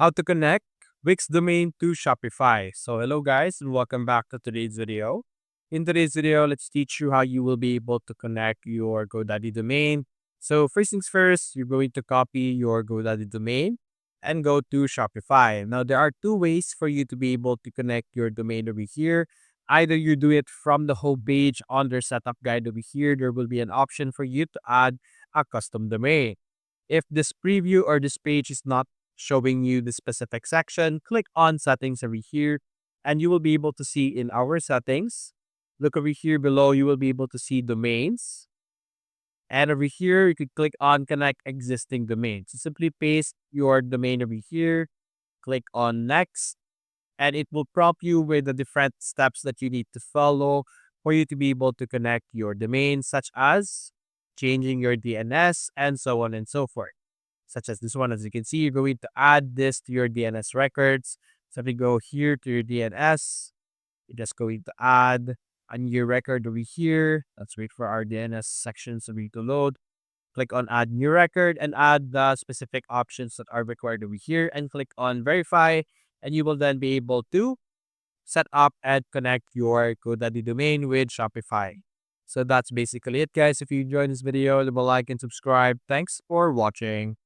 How to connect Wix domain to Shopify. So hello guys and welcome back to today's video. In today's video, let's teach you how you will be able to connect your GoDaddy domain. So first things first, you're going to copy your GoDaddy domain and go to Shopify. Now there are two ways for you to be able to connect your domain over here. Either you do it from the home page on their setup guide over here, there will be an option for you to add a custom domain. If this preview or this page is not showing you the specific section, click on settings over here and you will be able to see in our settings. Look over here below, you will be able to see domains. And over here, you could click on connect existing domain. So simply paste your domain over here, click on next, and it will prompt you with the different steps that you need to follow for you to be able to connect your domain, such as changing your DNS and so on and so forth. Such as this one, as you can see, you're going to add this to your DNS records. So if you go here to your DNS, you're just going to add a new record over here. Let's wait for our DNS sections to be to load. Click on add new record and add the specific options that are required over here and click on verify, and you will then be able to set up and connect your GoDaddy domain with Shopify. So that's basically it, guys. If you enjoyed this video, leave a like and subscribe. Thanks for watching.